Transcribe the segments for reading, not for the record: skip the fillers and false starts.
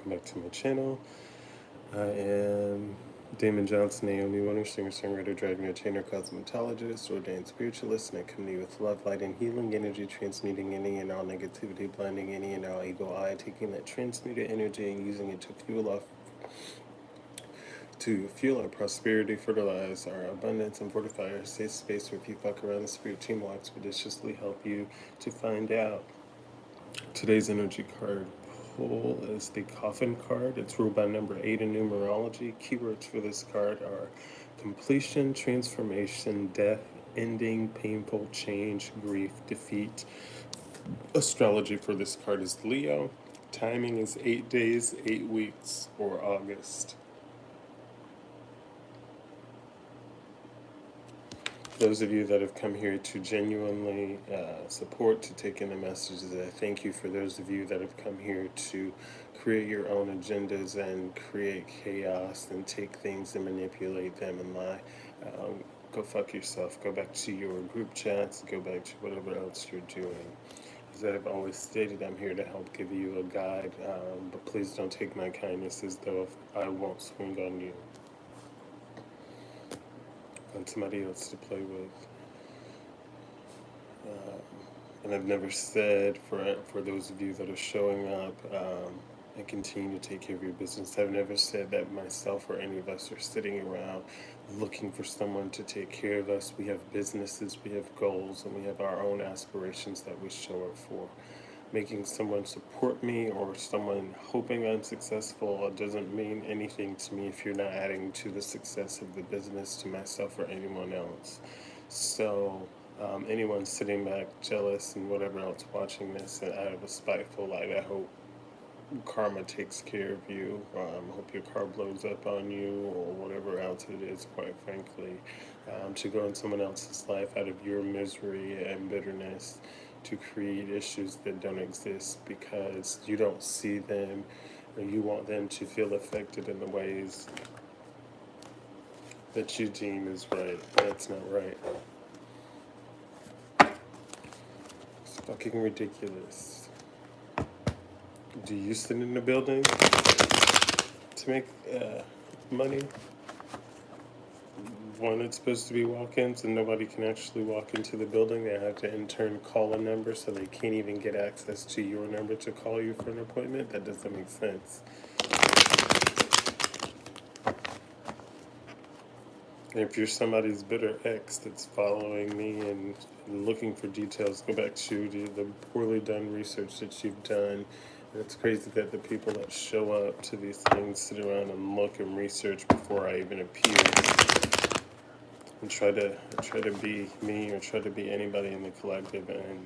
welcome back to my channel. I am Damon Johnson, Naomi Wynters, singer-songwriter, dragon entertainer, cosmetologist, ordained spiritualist, and I come to you with love, light, and healing energy, transmuting any and all negativity, blinding any and all ego eye, taking that transmuted energy and using it to fuel our prosperity, fertilize our abundance, and fortify our safe space where if you fuck around, the spirit team will expeditiously help you to find out. Today's energy card pull is the Coffin card. It's ruled by number 8 in numerology. Keywords for this card are completion, transformation, death, ending, painful, change, grief, defeat. Astrology for this card is Leo. Timing is 8 days, 8 weeks, or August. Those of you that have come here to genuinely support, to take in the messages, I thank you. For those of you that have come here to create your own agendas and create chaos and take things and manipulate them and lie, go fuck yourself. Go back to your group chats. Go back to whatever else you're doing. As I've always stated, I'm here to help give you a guide, but please don't take my kindness as though I won't swing on you. And somebody else to play with. And I've never said, for those of you that are showing up and continue to take care of your business, I've never said that myself or any of us are sitting around looking for someone to take care of us. We have businesses, we have goals, and we have our own aspirations that we show up for. Making someone support me or someone hoping I'm successful doesn't mean anything to me if you're not adding to the success of the business, to myself or anyone else. So anyone sitting back jealous and whatever else watching this out of a spiteful light, I hope karma takes care of you. Hope your car blows up on you or whatever else it is, quite frankly. To go in someone else's life out of your misery and bitterness, to create issues that don't exist because you don't see them, or you want them to feel affected in the ways that you deem is right. That's not right. It's fucking ridiculous. Do you sit in a building to make money? One, it's supposed to be walk-ins and nobody can actually walk into the building. They have to in turn call a number, so they can't even get access to your number to call you for an appointment. That doesn't make sense. And if you're somebody's bitter ex that's following me and looking for details, go back to the poorly done research that you've done. And it's crazy that the people that show up to these things sit around and look and research before I even appear, and try to be me or try to be anybody in the collective and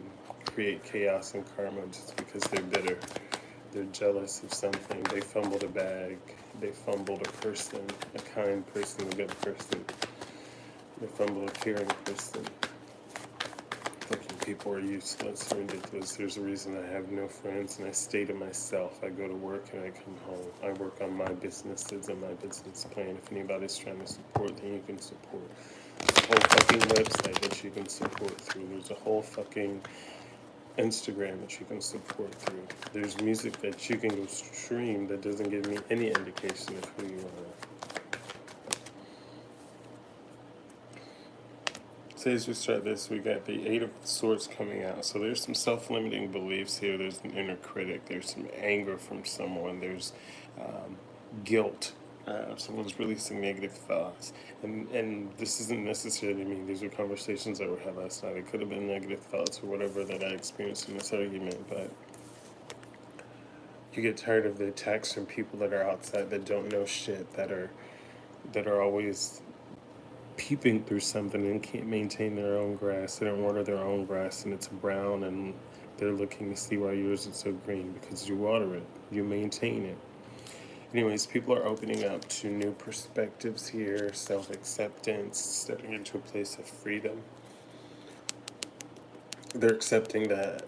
create chaos and karma just because they're bitter. They're jealous of something. They fumbled a bag. They fumbled a person, a kind person, a good person. They fumbled a caring person. Fucking people are useless and ridiculous. There's a reason I have no friends and I stay to myself. I go to work and I come home. I work on my businesses and my business plan. If anybody's trying to support, then you can support. There's a whole fucking website that you can support through. There's a whole fucking Instagram that you can support through. There's music that you can go stream that doesn't give me any indication of who you are. So as we start this, we got the 8 of Swords coming out. So there's some self-limiting beliefs here. There's an inner critic. There's some anger from someone. There's guilt. Someone's releasing negative thoughts. And this isn't necessarily me. These are conversations that were had last night. It could have been negative thoughts or whatever that I experienced in this argument, but you get tired of the attacks from people that are outside that don't know shit, that are always peeping through something and can't maintain their own grass. They don't water their own grass and it's brown and they're looking to see why yours is so green, because you water it, you maintain it. Anyways, people are opening up to new perspectives here, self-acceptance, stepping into a place of freedom. They're accepting that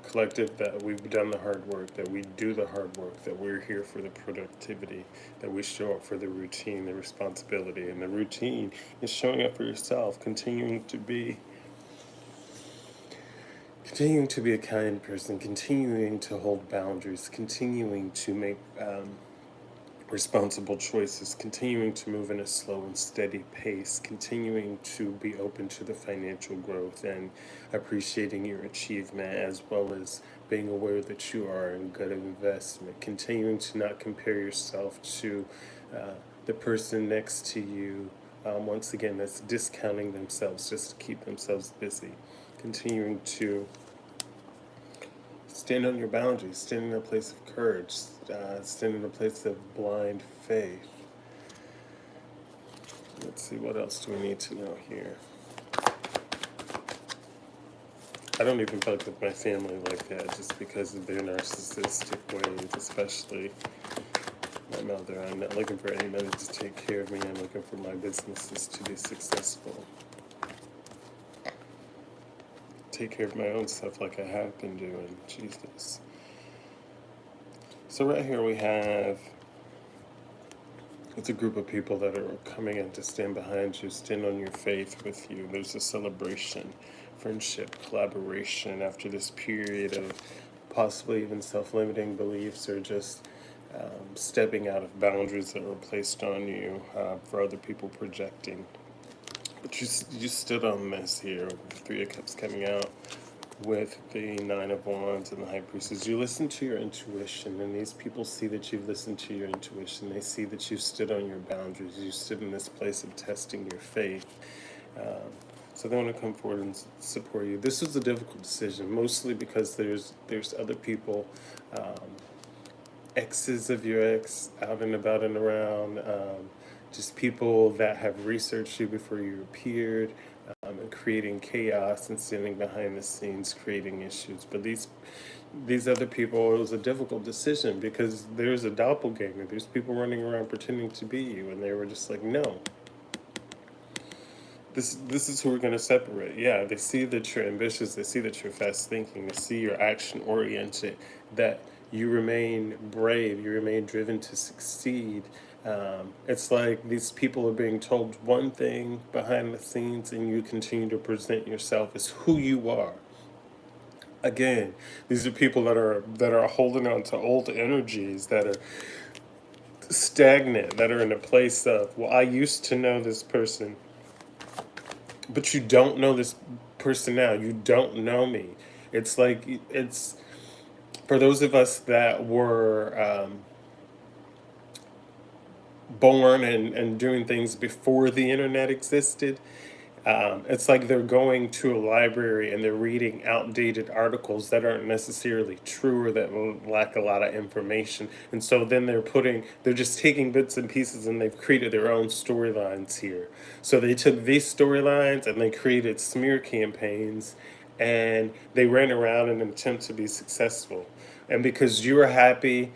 collective, that we've done the hard work, that we do the hard work, that we're here for the productivity, that we show up for the routine, the responsibility. And the routine is showing up for yourself, continuing to be continuing to be a kind person, continuing to hold boundaries, continuing to make responsible choices, continuing to move in a slow and steady pace, continuing to be open to the financial growth and appreciating your achievement, as well as being aware that you are in good investment, continuing to not compare yourself to the person next to you. Once again, that's discounting themselves just to keep themselves busy. Continuing to stand on your boundaries, stand in a place of courage, stand in a place of blind faith. Let's see, what else do we need to know here? I don't even fuck with my family like that just because of their narcissistic ways, especially my mother. I'm not looking for anybody to take care of me. I'm looking for my businesses to be successful. Take care of my own stuff like I have been doing. Jesus. So right here we have, it's a group of people that are coming in to stand behind you, stand on your faith with you. There's a celebration, friendship, collaboration after this period of possibly even self-limiting beliefs or just stepping out of boundaries that were placed on you for other people projecting. But you stood on this here with the Three of Cups coming out, with the Nine of Wands and the High Priestess. You listen to your intuition, and these people see that you've listened to your intuition. They see that you stood on your boundaries. You stood in this place of testing your faith. So they want to come forward and support you. This was a difficult decision, mostly because there's other people, exes of your ex, out and about and around, just people that have researched you before you appeared, and creating chaos and standing behind the scenes, creating issues. But these other people, it was a difficult decision because there's a doppelganger. There's people running around pretending to be you, and they were just like, no. This is who we're going to separate. Yeah, they see that you're ambitious. They see that you're fast thinking. They see you're action oriented. That you remain brave. You remain driven to succeed. It's like these people are being told one thing behind the scenes, and you continue to present yourself as who you are. Again, these are people that are holding on to old energies, that are stagnant, that are in a place of, well, I used to know this person. But you don't know this person now. You don't know me. It's like, it's for those of us that were born and doing things before the internet existed. It's like they're going to a library and they're reading outdated articles that aren't necessarily true or that lack a lot of information. And so then they're just taking bits and pieces and they've created their own storylines here. So they took these storylines and they created smear campaigns and they ran around in an attempt to be successful. And because you're happy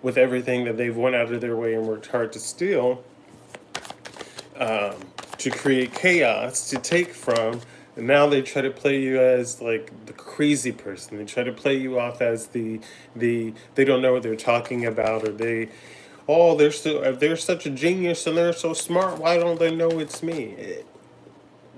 with everything that they've went out of their way and worked hard to steal, to create chaos, to take from, and now they try to play you as like the crazy person. They try to play you off as the they don't know what they're talking about, or they're such a genius and they're so smart. Why don't they know it's me?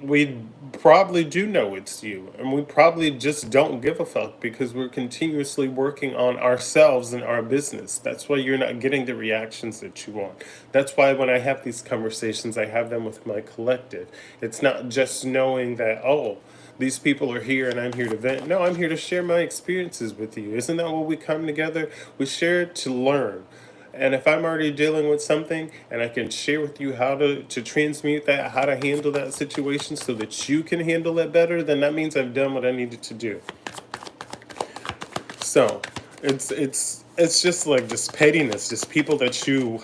We probably do know it's you, and we probably just don't give a fuck because we're continuously working on ourselves and our business. That's why you're not getting the reactions that you want. That's why when I have these conversations, I have them with my collective. It's not just knowing that, oh, these people are here and I'm here to vent. No, I'm here to share my experiences with you. Isn't that what we come together? We share to learn. And if I'm already dealing with something and I can share with you how to transmute that, how to handle that situation so that you can handle it better, then that means I've done what I needed to do. So it's just like just pettiness, just people that you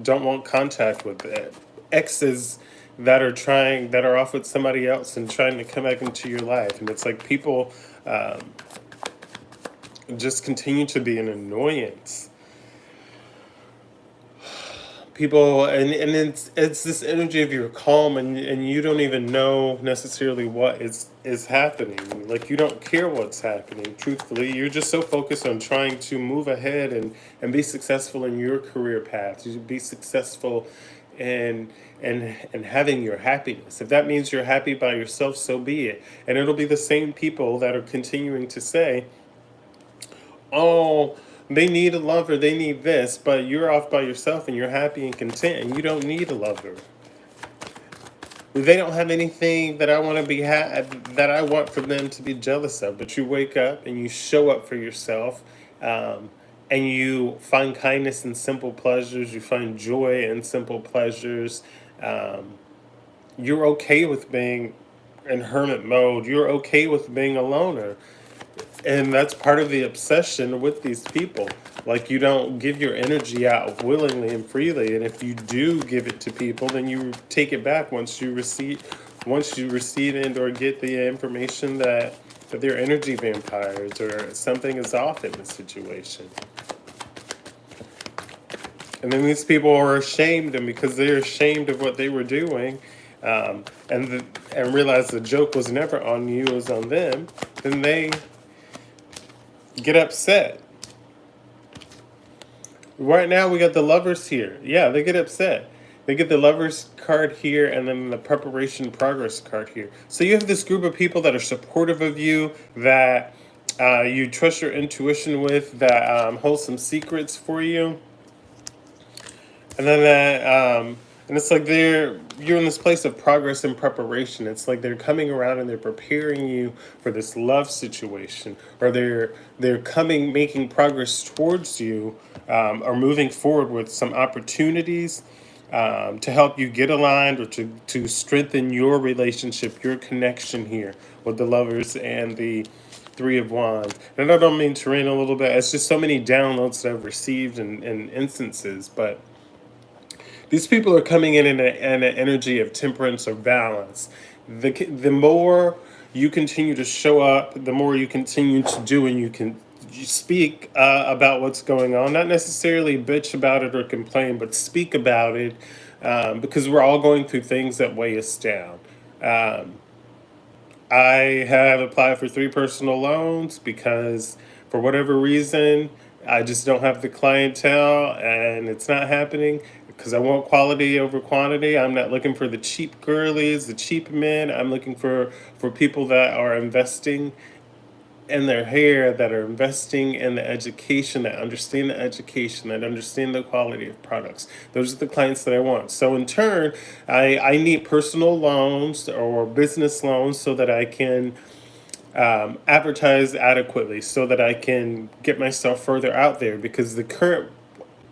don't want contact with, exes that are off with somebody else and trying to come back into your life. And it's like people just continue to be an annoyance. People, and it's this energy of you're calm and you don't even know necessarily what is happening. Like, you don't care what's happening, truthfully. You're just so focused on trying to move ahead and be successful in your career path. You be successful and having your happiness. If that means you're happy by yourself, so be it. And it'll be the same people that are continuing to say, oh, they need a lover, they need this, but you're off by yourself and you're happy and content and you don't need a lover. They don't have anything that I want to that I want for them to be jealous of. But you wake up and you show up for yourself, um, and you find kindness in simple pleasures. You find joy in simple pleasures. Um, you're okay with being in hermit mode. You're okay with being a loner. And that's part of the obsession with these people. Like, you don't give your energy out willingly and freely, and if you do give it to people, then you take it back once you receive and or get the information that they're energy vampires or something is off in the situation. And then these people are ashamed, and because they're ashamed of what they were doing, and realize the joke was never on you, it was on them, then they get upset. Right now we got the lovers here. Yeah, they get upset. They get the lovers card here and then the preparation progress card here. So you have this group of people that are supportive of you, that you trust your intuition with, that hold some secrets for you. And then and it's like you're in this place of progress and preparation. It's like they're coming around and they're preparing you for this love situation, or they're coming, making progress towards you, or moving forward with some opportunities, to help you get aligned, or to strengthen your relationship, your connection here with the lovers and the Three of Wands. And I don't mean to rain a little bit. It's just so many downloads that I've received in instances, but these people are coming in an energy of temperance or balance. The more you continue to show up, the more you continue to do, and you speak about what's going on. Not necessarily bitch about it or complain, but speak about it, because we're all going through things that weigh us down. Um, I have applied for 3 personal loans because, for whatever reason, I just don't have the clientele and it's not happening because I want quality over quantity. I'm not looking for the cheap girlies, the cheap men. I'm looking for people that are investing in their hair, that are investing in the education, that understand the education, that understand the quality of products. Those are the clients that I want. So in turn, I need personal loans or business loans so that I can advertise adequately, so that I can get myself further out there, because the current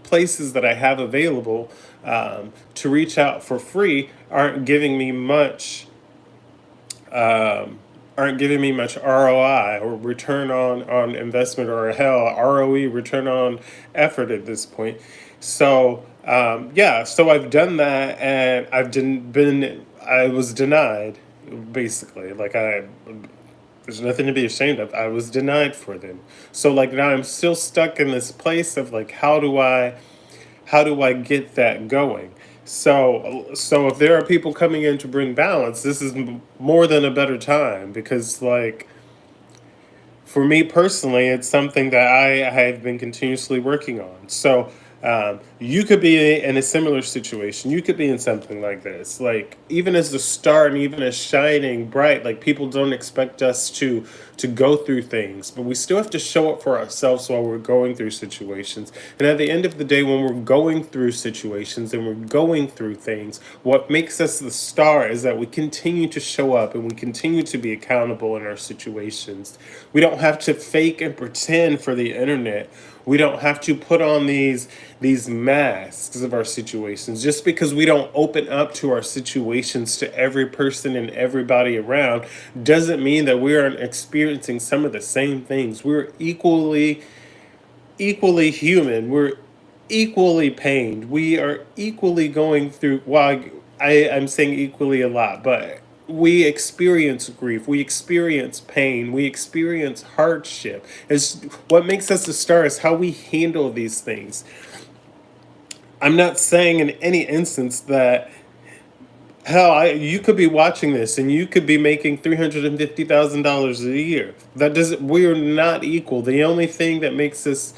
places that I have available to reach out for free um, aren't giving me much ROI, or return on investment, or hell, ROE, return on effort at this point. So yeah, so I've done that, and I was denied, basically. There's nothing to be ashamed of. I was denied for them. So like now I'm still stuck in this place of like, how do I get that going? So if there are people coming in to bring balance, this is more than a better time, because like, for me personally, it's something that I have been continuously working on. So you could be in a similar situation. You could be in something like this. Like, even as the star and even as shining bright, like, people don't expect us to go through things, but we still have to show up for ourselves while we're going through situations. And at the end of the day, when we're going through situations and we're going through things, what makes us the star is that we continue to show up and we continue to be accountable in our situations. We don't have to fake and pretend for the internet. We don't have to put on these masks of our situations. Just because we don't open up to our situations to every person and everybody around doesn't mean that we aren't experiencing some of the same things. We're equally human. We're equally pained. We are equally going through, well, I'm saying equally a lot, but we experience grief, we experience pain, we experience hardship. It's what makes us a star is how we handle these things. I'm not saying in any instance that, hell, you could be watching this and you could be making $350,000 a year. That doesn't. We're not equal. The only thing that makes us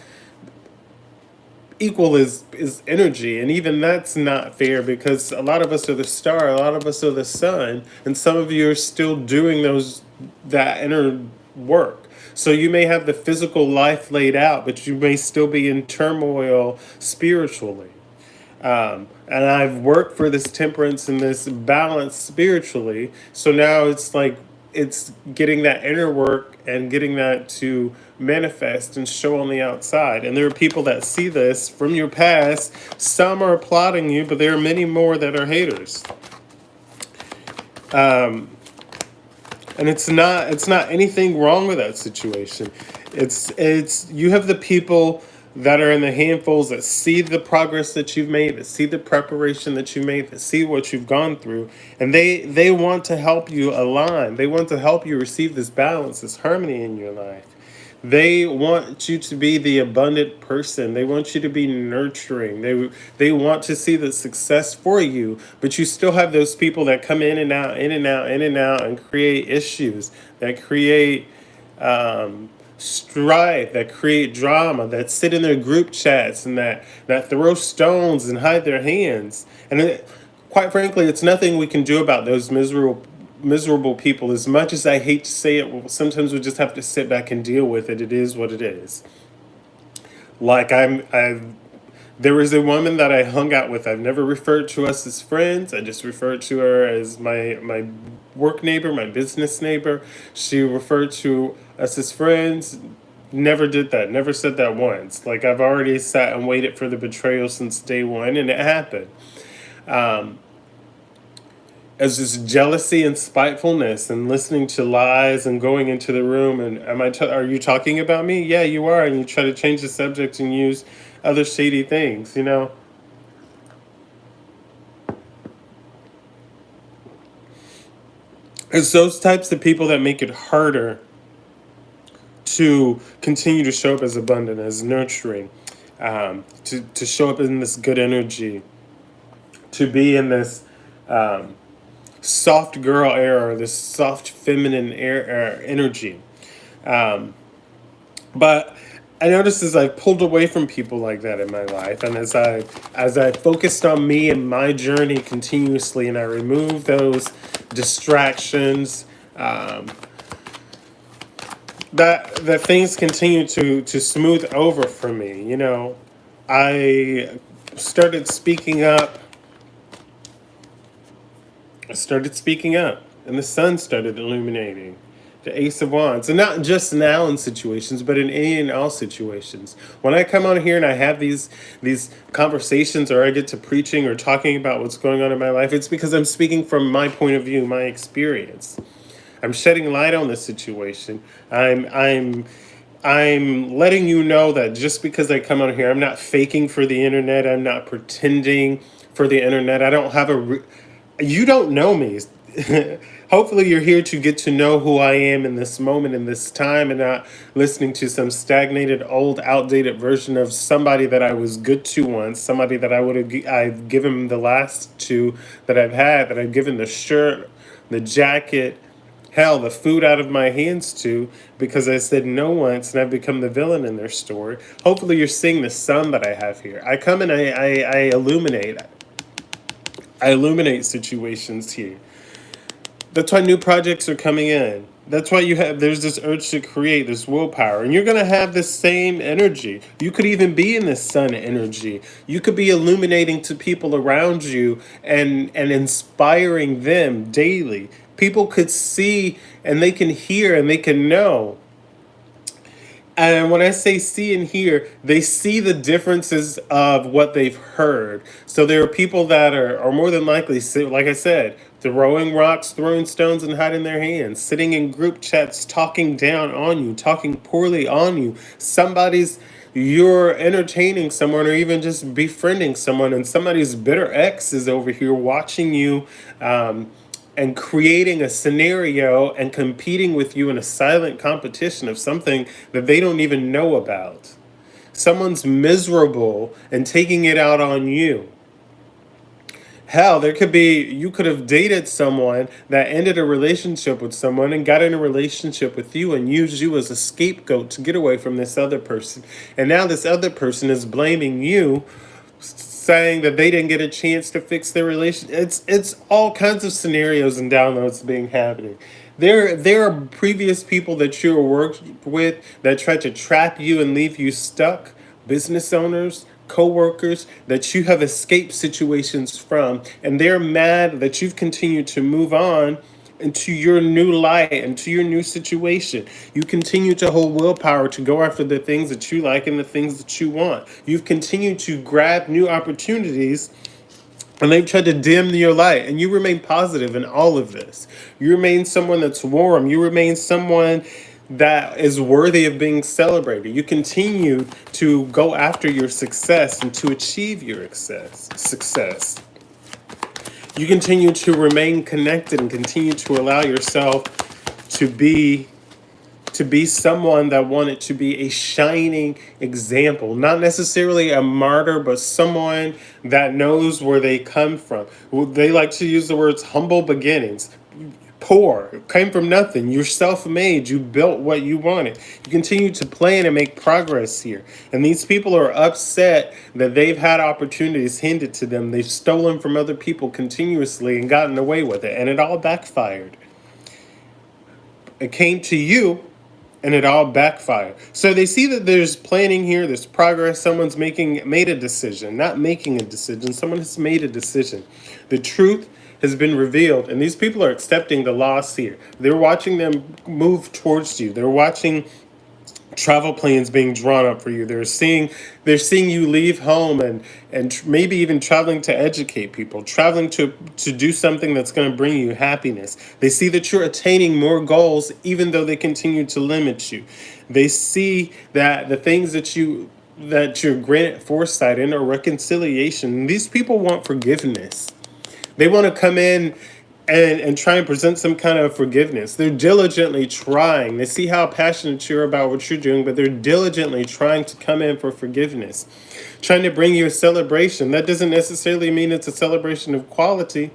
equal is energy, and even that's not fair because a lot of us are the star, a lot of us are the sun, and some of you are still doing that inner work. So you may have the physical life laid out, but you may still be in turmoil spiritually. And I've worked for this temperance and this balance spiritually. So now it's like it's getting that inner work and getting that to manifest and show on the outside. And there are people that see this from your past. Some are applauding you, but there are many more that are haters. And it's not anything wrong with that situation. It's you have the people that are in the handfuls that see the progress that you've made, that see the preparation that you made, that see what you've gone through, and they want to help you align. They want to help you receive this balance, this harmony in your life. They want you to be the abundant person. They want you to be nurturing. They want to see the success for you, but you still have those people that come in and out, in and out, in and out, and create issues, that create strife, that create drama, that sit in their group chats and that throw stones and hide their hands. And quite frankly, it's nothing we can do about those miserable people. As much as I hate to say it, sometimes we just have to sit back and deal with it. It is what it is. Like there was a woman that I hung out with. I've never referred to us as friends. I just referred to her as my work neighbor, my business neighbor. She referred to us as friends. Never did that. Never said that once. Like I've already sat and waited for the betrayal since day one, and it happened. As just jealousy and spitefulness and listening to lies and going into the room and are you talking about me? Yeah, you are, and you try to change the subject and use other shady things. It's those types of people that make it harder to continue to show up as abundant, as nurturing, to show up in this good energy, to be in this soft girl era, this soft feminine energy. But I noticed as I pulled away from people like that in my life, and as I focused on me and my journey continuously, and I removed those distractions, that things continue to smooth over for me. I started speaking up. I started speaking up, and the sun started illuminating. The Ace of Wands, and not just now in situations, but in any and all situations. When I come on here and I have these conversations, or I get to preaching or talking about what's going on in my life, it's because I'm speaking from my point of view, my experience. I'm shedding light on this situation. I'm letting you know that just because I come on here, I'm not faking for the internet. I'm not pretending for the internet. I don't have you don't know me. Hopefully you're here to get to know who I am in this moment, in this time, and not listening to some stagnated, old, outdated version of somebody that I was good to once, somebody that I've given the last to that I've had, that I've given the shirt, the jacket, hell, the food out of my hands to, because I said no once and I've become the villain in their story. Hopefully you're seeing the sun that I have here. I come and I illuminate. I illuminate situations here. That's why new projects are coming in. That's why there's this urge to create, this willpower. And you're going to have this same energy. You could even be in this sun energy. You could be illuminating to people around you and inspiring them daily. People could see and they can hear and they can know. And when I say see and hear, they see the differences of what they've heard. So there are people that are more than likely, like I said, throwing rocks, throwing stones, and hiding their hands, sitting in group chats, talking down on you, talking poorly on you. You're entertaining someone or even just befriending someone, and somebody's bitter ex is over here watching you and creating a scenario and competing with you in a silent competition of something that they don't even know about. Someone's miserable and taking it out on you. Hell, there could be, you could have dated someone that ended a relationship with someone and got in a relationship with you and used you as a scapegoat to get away from this other person. And now this other person is blaming you, saying that they didn't get a chance to fix their relation. It's all kinds of scenarios and downloads being happening. There are previous people that you worked with that tried to trap you and leave you stuck. Business owners, co-workers that you have escaped situations from, and they're mad that you've continued to move on into your new light, into your new situation. You continue to hold willpower to go after the things that you like and the things that you want. You've continued to grab new opportunities, and they've tried to dim your light, and you remain positive in all of this. You remain someone that's warm. You remain someone that is worthy of being celebrated. You continue to go after your success and to achieve your success. You continue to remain connected and continue to allow yourself to be someone that wanted to be a shining example, not necessarily a martyr, but someone that knows where they come from. They like to use the words humble beginnings. Poor, came from nothing. You're self-made. You built what you wanted. You continue to plan and make progress here. And these people are upset that they've had opportunities handed to them. They've stolen from other people continuously and gotten away with it. And it all backfired. It came to you and it all backfired. So they see that there's planning here, there's progress. Someone's made a decision, not making a decision. Someone has made a decision. The truth has been revealed, and these people are accepting the loss here. They're watching them move towards you. They're watching travel plans being drawn up for you. They're seeing you leave home and maybe even traveling to educate people, traveling to do something that's going to bring you happiness. They see that you're attaining more goals even though they continue to limit you. They see that the things that you're granted foresight in or reconciliation. These people want forgiveness. They want to come in and try and present some kind of forgiveness. They're diligently trying. They see how passionate you're about what you're doing, but they're diligently trying to come in for forgiveness, trying to bring you a celebration. That doesn't necessarily mean it's a celebration of quality,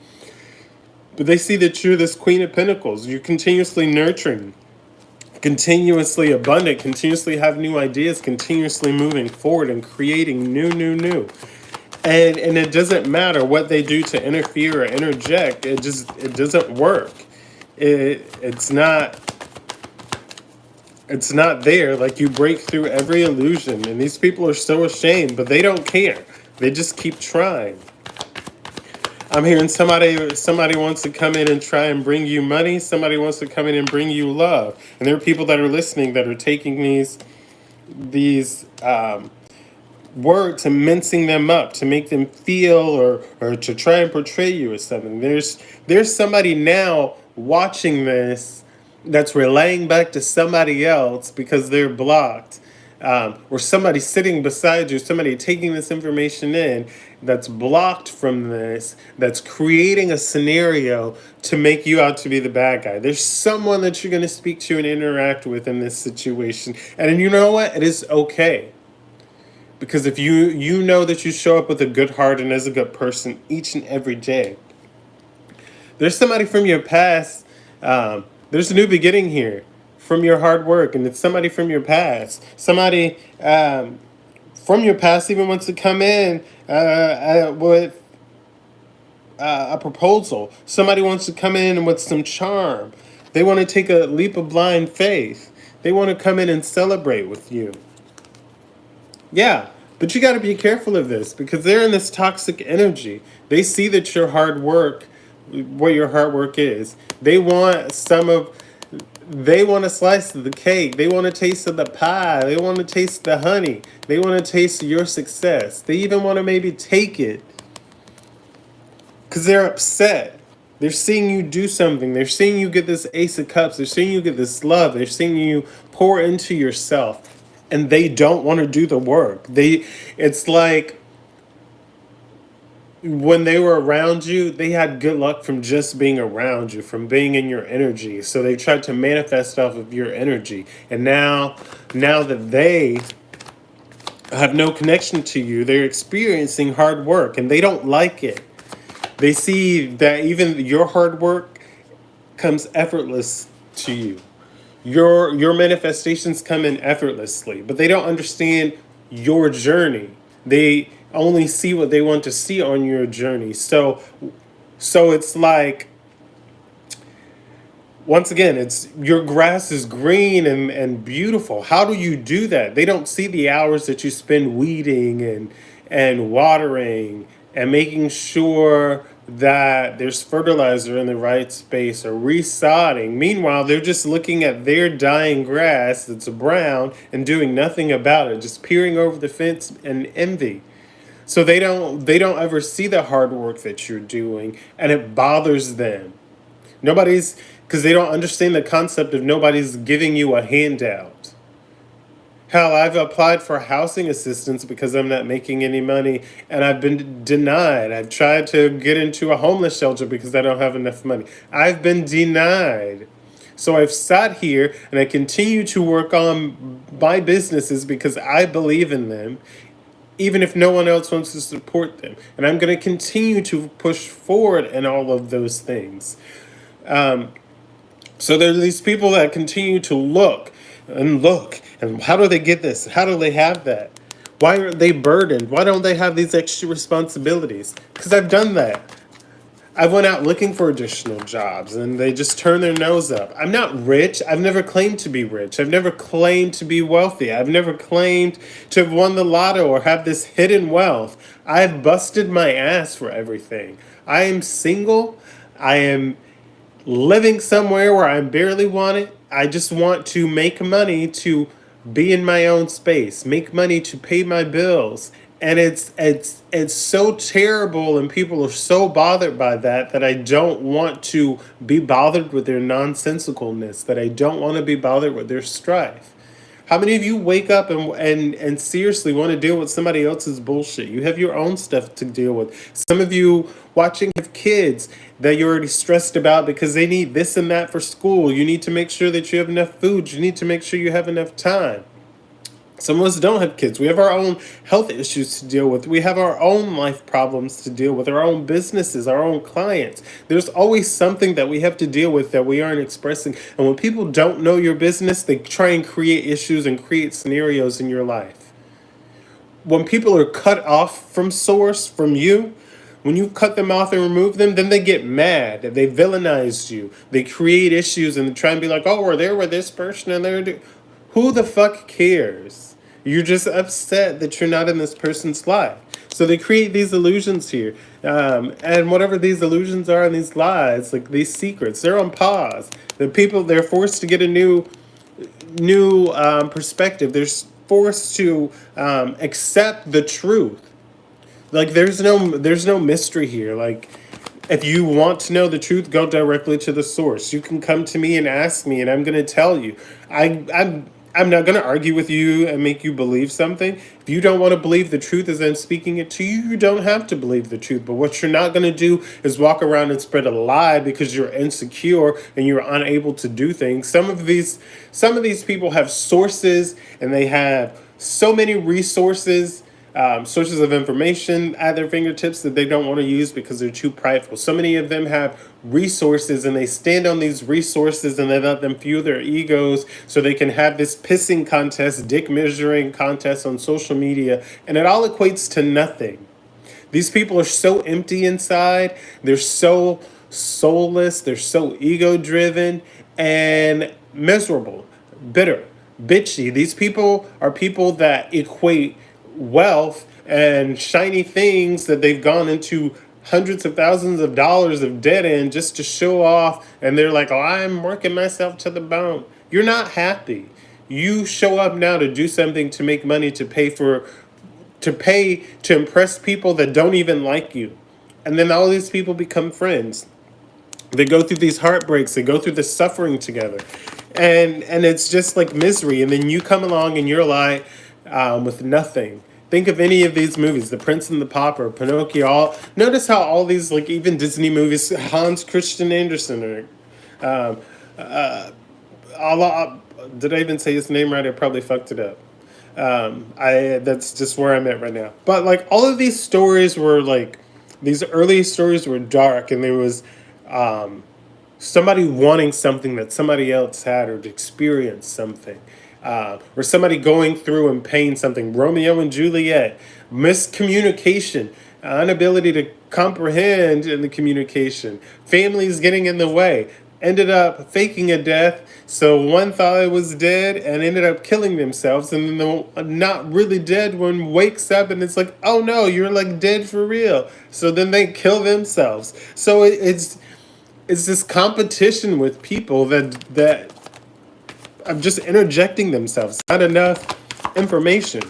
but they see that you're this Queen of Pentacles. You're continuously nurturing, continuously abundant, continuously have new ideas, continuously moving forward and creating new. And it doesn't matter what they do to interfere or interject. It doesn't work. It's not there. Like, you break through every illusion, and these people are so ashamed, but they don't care. They just keep trying. I'm hearing somebody wants to come in and try and bring you money. Somebody wants to come in and bring you love. And there are people that are listening that are taking these words and mincing them up to make them feel or to try and portray you as something. There's somebody now watching this that's relaying back to somebody else because they're blocked, or somebody sitting beside you, somebody taking this information in that's blocked from this, that's creating a scenario to make you out to be the bad guy. There's someone that you're going to speak to and interact with in this situation, and you know what? It is okay. Because if you know that you show up with a good heart and as a good person each and every day, there's somebody from your past. There's a new beginning here from your hard work, and it's somebody from your past. Somebody from your past even wants to come in with a proposal. Somebody wants to come in with some charm. They want to take a leap of blind faith. They want to come in and celebrate with you. Yeah, but you got to be careful of this because they're in this toxic energy. They see that your hard work, what your hard work is. They want a slice of the cake. They want a taste of the pie. They want to taste the honey. They want to taste your success. They even want to maybe take it because they're upset. They're seeing you do something. They're seeing you get this Ace of Cups. They're seeing you get this love. They're seeing you pour into yourself. And they don't want to do the work. It's like when they were around you, they had good luck from just being around you, from being in your energy. So they tried to manifest off of your energy. And now that they have no connection to you, they're experiencing hard work and they don't like it. They see that even your hard work comes effortless to you. Your manifestations come in effortlessly, but they don't understand your journey. They only see what they want to see on your journey. So it's like, once again, it's your grass is green and beautiful. How do you do that? They don't see the hours that you spend weeding and watering and making sure that there's fertilizer in the right space or resodding. Meanwhile, they're just looking at their dying grass that's brown and doing nothing about it, just peering over the fence in envy. So they don't ever see the hard work that you're doing, and it bothers them. Nobody's, because they don't understand the concept of nobody's giving you a handout. Hell, I've applied for housing assistance because I'm not making any money and I've been denied. I've tried to get into a homeless shelter because I don't have enough money. I've been denied. So I've sat here and I continue to work on my businesses because I believe in them, even if no one else wants to support them. And I'm going to continue to push forward in all of those things. So there are these people that continue to look, and how do they get this? How do they have that? Why aren't they burdened? Why don't they have these extra responsibilities? Because I've done that. I went out looking for additional jobs and they just turn their nose up. I'm not rich. I've never claimed to be rich. I've never claimed to be wealthy. I've never claimed to have won the lotto or have this hidden wealth. I've busted my ass for everything. I am single. I am living somewhere where I barely want it. I just want to make money to be in my own space, make money to pay my bills. And it's so terrible and people are so bothered by that I don't want to be bothered with their nonsensicalness, that I don't want to be bothered with their strife. How many of you wake up and seriously want to deal with somebody else's bullshit? You have your own stuff to deal with. Some of you watching have kids that you're already stressed about because they need this and that for school. You need to make sure that you have enough food. You need to make sure you have enough time. Some of us don't have kids. We have our own health issues to deal with. We have our own life problems to deal with, our own businesses, our own clients. There's always something that we have to deal with that we aren't expressing. And when people don't know your business, they try and create issues and create scenarios in your life. When people are cut off from source, from you, when you cut them off and remove them, then they get mad. They villainize you. They create issues and try and be like, oh, we're there with this person and they're... Who the fuck cares? You're just upset that you're not in this person's life. So they create these illusions here. And whatever these illusions are and these lies, like these secrets, they're on pause. The people, they're forced to get a new perspective. They're forced to accept the truth. Like there's no mystery here. Like if you want to know the truth, go directly to the source. You can come to me and ask me, and I'm going to tell you. I'm not going to argue with you and make you believe something. If you don't want to believe the truth as I'm speaking it to you, you don't have to believe the truth. But what you're not going to do is walk around and spread a lie because you're insecure and you're unable to do things. Some of these people have sources and they have so many resources, sources of information at their fingertips that they don't want to use because they're too prideful. So many of them have resources and they stand on these resources and they let them fuel their egos so they can have this pissing contest, dick measuring contest on social media, and it all equates to nothing. These people are so empty inside, they're so soulless, they're so ego driven and miserable, bitter, bitchy. These people are people that equate wealth and shiny things that they've gone into hundreds of thousands of dollars of debt in just to show off, and they're like, oh, I'm working myself to the bone. You're not happy. You show up now to do something to make money to impress people that don't even like you, and then all these people become friends. They go through these heartbreaks, they go through the suffering together, and it's just like misery. And then you come along and you're like, with nothing. Think of any of these movies, The Prince and the Pauper, Pinocchio. Notice how all these, like even Disney movies, Hans Christian Andersen, or did I even say his name right? I probably fucked it up. I That's just where I'm at right now. But like all of these stories were like These early stories were dark, and there was somebody wanting something that somebody else had, or to experience something, or somebody going through and paying something. Romeo and Juliet, miscommunication, inability to comprehend in the communication, families getting in the way, ended up faking a death. So one thought it was dead and ended up killing themselves, and then the not really dead one wakes up and it's like, oh no, you're like dead for real. So then they kill themselves. So it's this competition with people that are just interjecting themselves. Not enough information.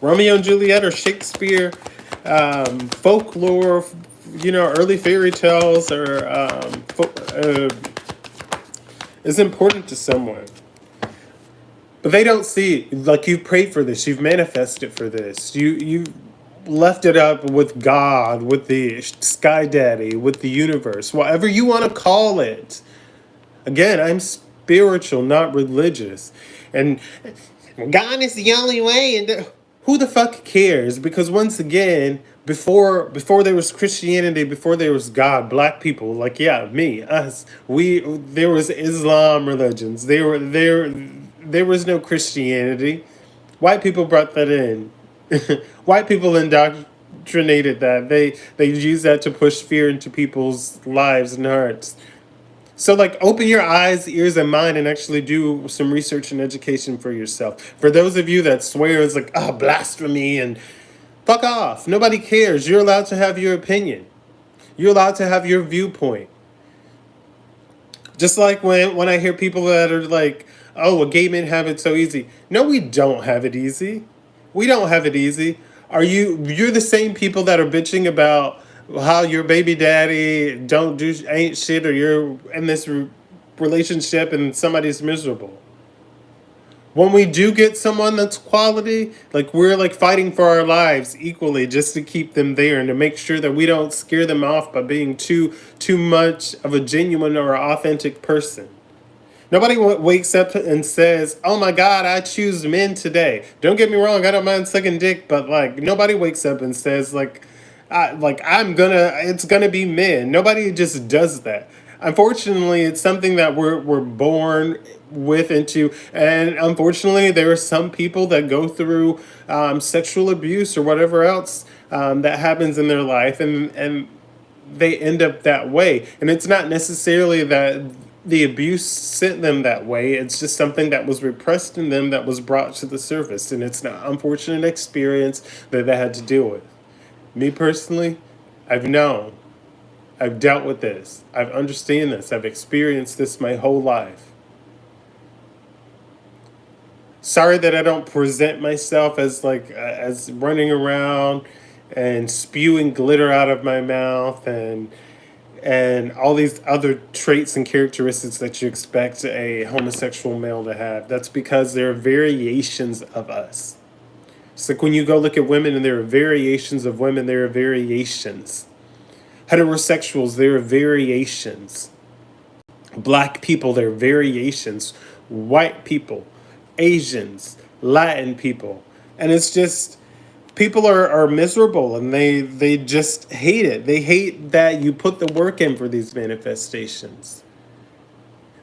Romeo and Juliet or Shakespeare, folklore, early fairy tales or is important to someone. But they don't see, like, you've prayed for this, you've manifested for this, you left it up with God, with the sky daddy, with the universe, whatever you want to call it. Again, I'm spiritual, not religious. And God is the only way. And who the fuck cares? Because once again, before there was Christianity, before there was God, black people, like, yeah, me, us, there was Islam religions. There was no Christianity. White people brought that in. White people indoctrinated that. They use that to push fear into people's lives and hearts. So, like, open your eyes, ears, and mind and actually do some research and education for yourself. For those of you that swear it's like, blasphemy, and fuck off. Nobody cares. You're allowed to have your opinion. You're allowed to have your viewpoint. Just like when I hear people that are like, oh, well, gay men have it so easy. No, we don't have it easy. We don't have it easy. You're the same people that are bitching about how your baby daddy ain't shit, or you're in this relationship and somebody's miserable. When we do get someone that's quality, like, we're like fighting for our lives equally just to keep them there and to make sure that we don't scare them off by being too much of a genuine or authentic person. Nobody wakes up and says, "Oh my God, I choose men today." Don't get me wrong, I don't mind sucking dick, but like, nobody wakes up and says like, it's gonna be men." Nobody just does that. Unfortunately, it's something that we're born with into, and unfortunately, there are some people that go through sexual abuse or whatever else that happens in their life, and they end up that way. And it's not necessarily that the abuse sent them that way. It's just something that was repressed in them that was brought to the surface. And it's an unfortunate experience that they had to deal with. Me personally, I've known. I've dealt with this. I've understand this. I've experienced this my whole life. Sorry that I don't present myself as running around and spewing glitter out of my mouth and all these other traits and characteristics that you expect a homosexual male to have. That's because there are variations of us. It's like when you go look at women and there are variations of women, there are variations. Heterosexuals, there are variations. Black people, there are variations. White people, Asians, Latin people. And it's just, people are miserable, and they just hate it. They hate that you put the work in for these manifestations.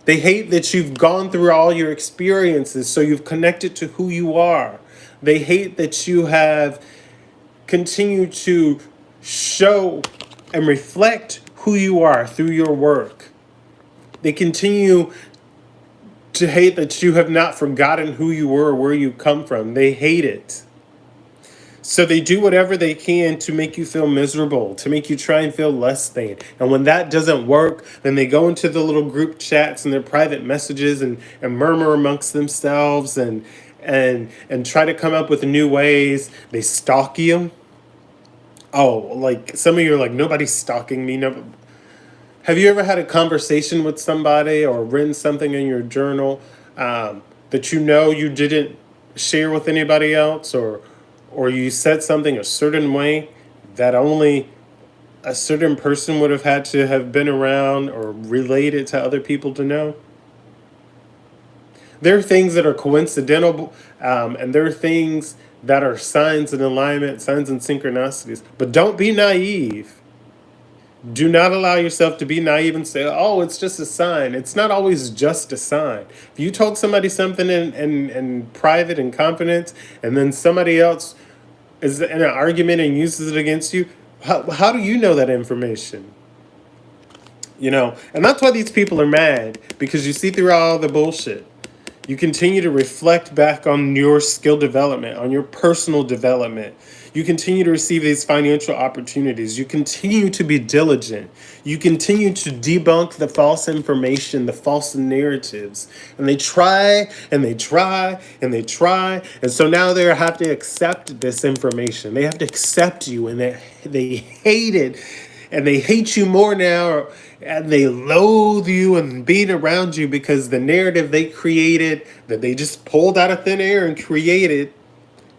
They hate that you've gone through all your experiences, so you've connected to who you are. They hate that you have continued to show and reflect who you are through your work. They continue to hate that you have not forgotten who you were or where you come from. They hate it. So they do whatever they can to make you feel miserable, to make you try and feel less than. And when that doesn't work, then they go into the little group chats and their private messages and murmur amongst themselves and try to come up with new ways. They stalk you. Oh, like, some of you are like, nobody's stalking me. No. Have you ever had a conversation with somebody or written something in your journal that you didn't share with anybody else, or you said something a certain way that only a certain person would have had to have been around or related to other people to know? There are things that are coincidental, and there are things that are signs and alignment, signs and synchronicities. But don't be naive. Do not allow yourself to be naive and say, oh, it's just a sign. It's not always just a sign. If you told somebody something in private and confidence, and then somebody else is in an argument and uses it against you, how do you know that information? And that's why these people are mad, because you see through all the bullshit. You continue to reflect back on your skill development, on your personal development. You continue to receive these financial opportunities. You continue to be diligent. You continue to debunk the false information, the false narratives. And they try and they try and they try. And so now they have to accept this information. They have to accept you, and they hate it. And they hate you more now, and they loathe you and being around you, because the narrative they created, that they just pulled out of thin air and created,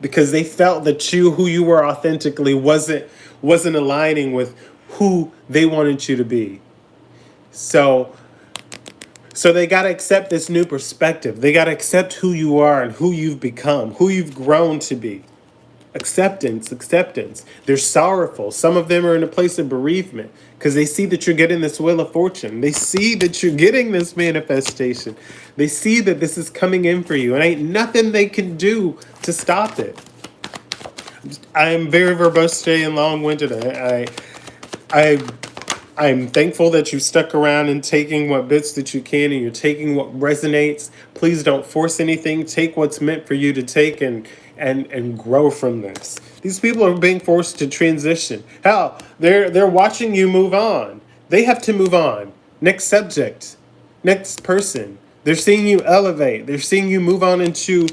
because they felt that who you were authentically, wasn't aligning with who they wanted you to be. So they got to accept this new perspective. They got to accept who you are and who you've become, who you've grown to be. Acceptance. They're sorrowful. Some of them are in a place of bereavement, because they see that you're getting this wheel of fortune. They see that you're getting this manifestation. They see that this is coming in for you, and ain't nothing they can do to stop it. I am very verbose today and long-winded. I'm thankful that you stuck around and taking what bits that you can, and you're taking what resonates. Please don't force anything. Take what's meant for you to take, and grow from this. These people are being forced to transition. Hell, they're watching you move on. They have to move on. Next subject, next person. They're seeing you elevate. They're seeing you move on into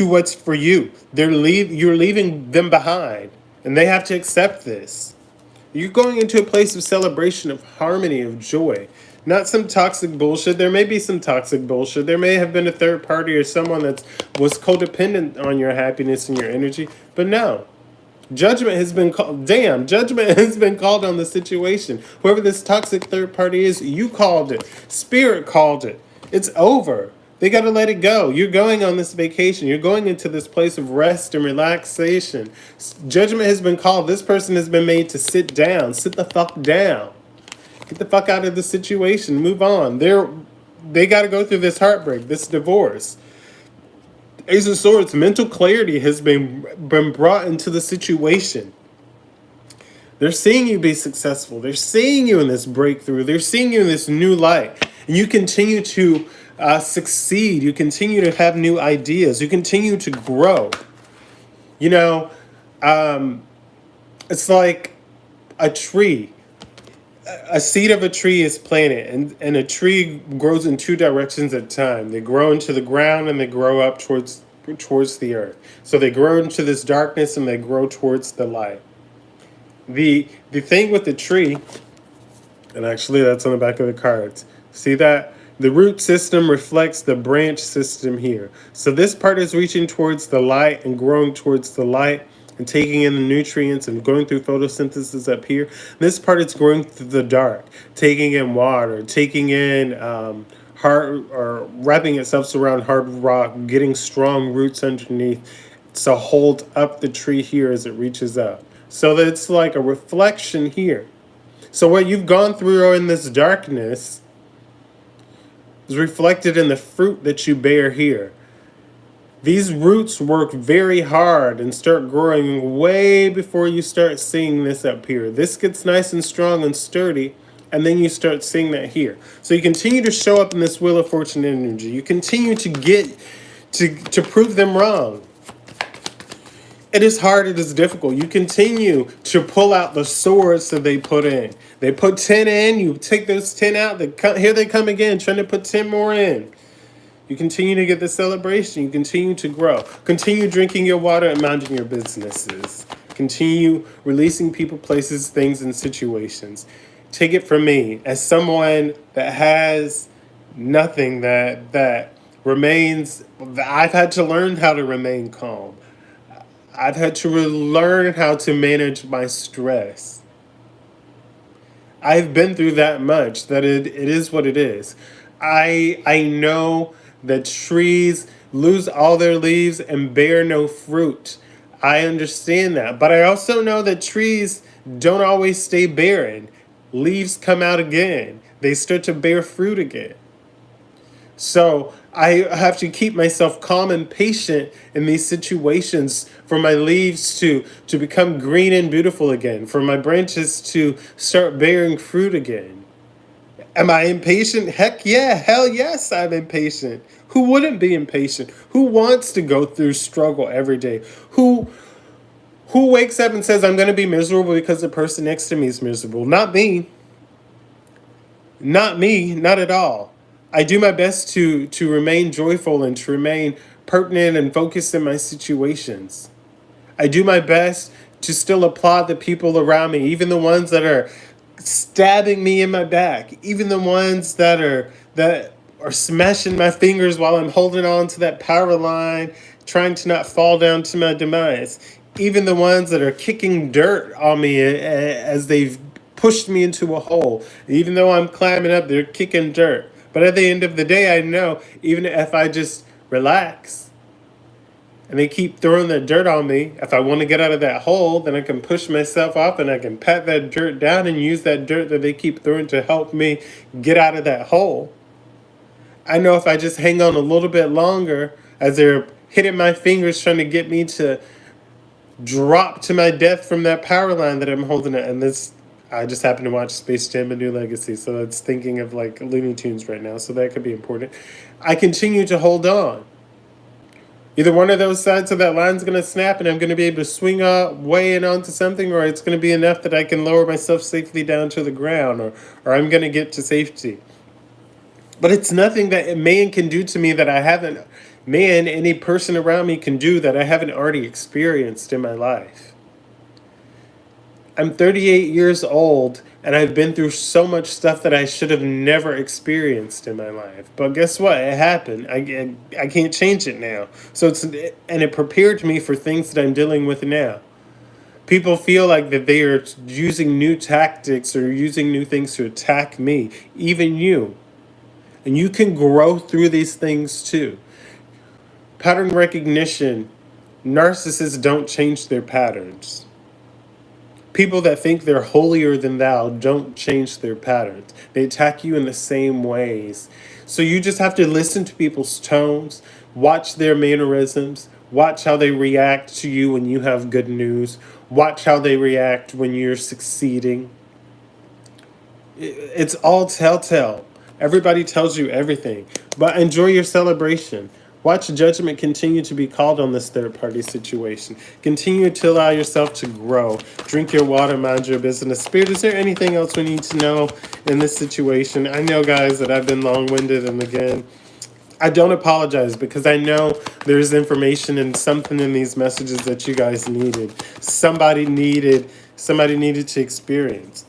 what's for you. You're leaving them behind, and they have to accept this. You're going into a place of celebration, of harmony, of joy. Not some toxic bullshit. There may be some toxic bullshit. There may have been a third party or someone that was codependent on your happiness and your energy. But no. Judgment has been called. Damn, judgment has been called on the situation. Whoever this toxic third party is, you called it. Spirit called it. It's over. They got to let it go. You're going on this vacation. You're going into this place of rest and relaxation. Judgment has been called. This person has been made to sit down. Sit the fuck down. Get the fuck out of the situation. Move on. They got to go through this heartbreak, this divorce. Ace of Swords, mental clarity has been brought into the situation. They're seeing you be successful. They're seeing you in this breakthrough. They're seeing you in this new light. And you continue to succeed. You continue to have new ideas. You continue to grow. It's like a tree. A seed of a tree is planted, and a tree grows in two directions at a time. They grow into the ground, and they grow up towards the earth. So they grow into this darkness, and they grow towards the light. The thing with the tree, and actually that's on the back of the cards. See that? The root system reflects the branch system here. So this part is reaching towards the light and growing towards the light and taking in the nutrients and going through photosynthesis up here. This part is growing through the dark, taking in water, taking in hard, or wrapping itself around hard rock, getting strong roots underneath to hold up the tree here as it reaches up. So that it's like a reflection here. So what you've gone through in this darkness is reflected in the fruit that you bear here. These roots work very hard and start growing way before you start seeing this up here. This gets nice and strong and sturdy, and then you start seeing that here. So you continue to show up in this Wheel of Fortune energy. You continue to get to prove them wrong. It is hard, it is difficult. You continue to pull out the swords that they put in. They put 10 in, you take those 10 out, here they come again, trying to put 10 more in. You continue to get the celebration. You continue to grow. Continue drinking your water and minding your businesses. Continue releasing people, places, things, and situations. Take it from me, as someone that has nothing that remains, I've had to learn how to remain calm. I've had to learn how to manage my stress. I've been through that much that it is what it is. I know that trees lose all their leaves and bear no fruit. I understand that. But I also know that trees don't always stay barren. Leaves come out again, they start to bear fruit again. So I have to keep myself calm and patient in these situations for my leaves to become green and beautiful again, for my branches to start bearing fruit again. Am I impatient? Heck yeah, hell yes, I'm impatient. Who wouldn't be impatient? Who wants to go through struggle every day? Who wakes up and says I'm going to be miserable because the person next to me is miserable? Not me. Not me, not at all. I do my best to remain joyful and to remain pertinent and focused in my situations. I do my best to still applaud the people around me, even the ones that are stabbing me in my back, even the ones that are smashing my fingers while I'm holding on to that power line, trying to not fall down to my demise. Even the ones that are kicking dirt on me as they've pushed me into a hole. Even though I'm climbing up, they're kicking dirt. But at the end of the day, I know even if I just relax and they keep throwing that dirt on me, if I want to get out of that hole, then I can push myself up and I can pat that dirt down and use that dirt that they keep throwing to help me get out of that hole. I know if I just hang on a little bit longer as they're hitting my fingers trying to get me to drop to my death from that power line that I'm holding it. And this, I just happened to watch Space Jam: A New Legacy, so it's thinking of like Looney Tunes right now, so that could be important. I continue to hold on. Either one of those sides of that line's going to snap and I'm going to be able to swing way in onto something, or it's going to be enough that I can lower myself safely down to the ground, or I'm going to get to safety. But it's nothing that a man can do to me that I haven't, man, any person around me can do that I haven't already experienced in my life. I'm 38 years old and I've been through so much stuff that I should have never experienced in my life. But guess what? It happened. I can't change it now. And it prepared me for things that I'm dealing with now. People feel like that they are using new tactics or using new things to attack me, even you. And you can grow through these things too. Pattern recognition, narcissists don't change their patterns. People that think they're holier than thou don't change their patterns. They attack you in the same ways. So you just have to listen to people's tones, watch their mannerisms, watch how they react to you when you have good news, watch how they react when you're succeeding. It's all telltale. Everybody tells you everything. But enjoy your celebration. Watch judgment continue to be called on this third party situation. Continue to allow yourself to grow. Drink your water, mind your business. Spirit, is there anything else we need to know in this situation? I know, guys, that I've been long winded, and again, I don't apologize because I know there's information and something in these messages that you guys needed. Somebody needed to experience.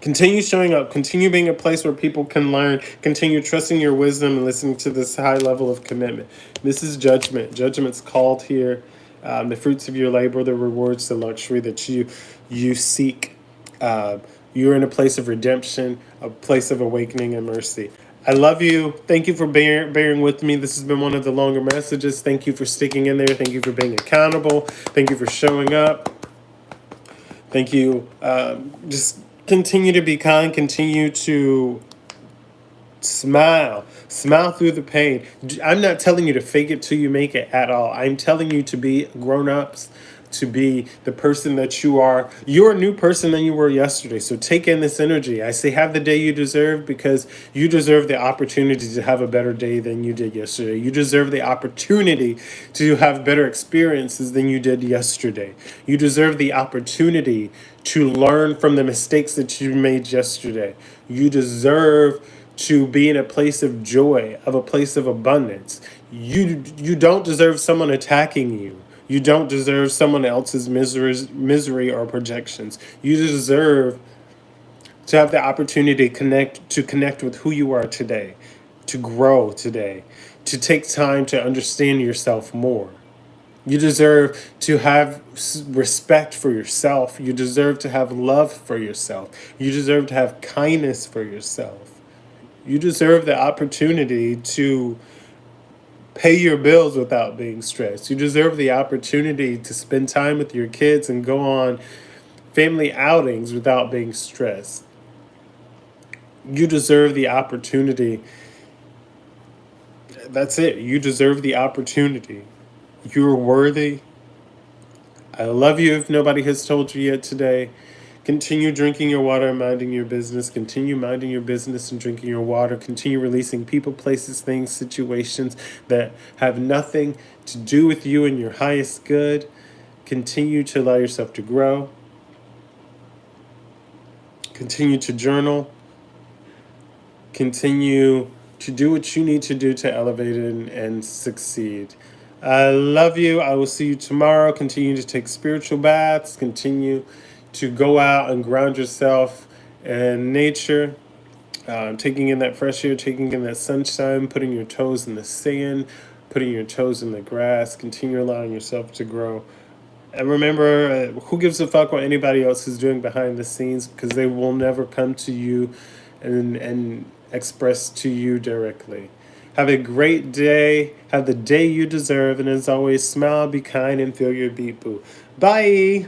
Continue showing up. Continue being a place where people can learn. Continue trusting your wisdom and listening to this high level of commitment. This is judgment. Judgment's called here. The fruits of your labor, the rewards, the luxury that you seek. You're in a place of redemption, a place of awakening and mercy. I love you. Thank you for bearing with me. This has been one of the longer messages. Thank you for sticking in there. Thank you for being accountable. Thank you for showing up. Thank you. Just continue to be kind. Continue to smile. Smile through the pain. I'm not telling you to fake it till you make it at all. I'm telling you to be grown-ups, to be the person that you are. You're a new person than you were yesterday. So take in this energy. I say have the day you deserve because you deserve the opportunity to have a better day than you did yesterday. You deserve the opportunity to have better experiences than you did yesterday. You deserve the opportunity to learn from the mistakes that you made yesterday. You deserve to be in a place of joy, of a place of abundance. You don't deserve someone attacking you. You don't deserve someone else's misery or projections. You deserve to have the opportunity to connect with who you are today, to grow today, to take time to understand yourself more. You deserve to have respect for yourself. You deserve to have love for yourself. You deserve to have kindness for yourself. You deserve the opportunity to pay your bills without being stressed. You deserve the opportunity to spend time with your kids and go on family outings without being stressed. You deserve the opportunity. That's it. You deserve the opportunity. You're worthy. I love you if nobody has told you yet today. Continue drinking your water and minding your business. Continue minding your business and drinking your water. Continue releasing people, places, things, situations that have nothing to do with you and your highest good. Continue to allow yourself to grow. Continue to journal. Continue to do what you need to do to elevate and succeed. I love you. I will see you tomorrow. Continue to take spiritual baths. Continue to go out and ground yourself in nature. Taking in that fresh air, taking in that sunshine, putting your toes in the sand, putting your toes in the grass. Continue allowing yourself to grow. And remember, who gives a fuck what anybody else is doing behind the scenes, because they will never come to you and express to you directly. Have a great day. Have the day you deserve. And as always, smile, be kind, and feel your beat, boo. Bye.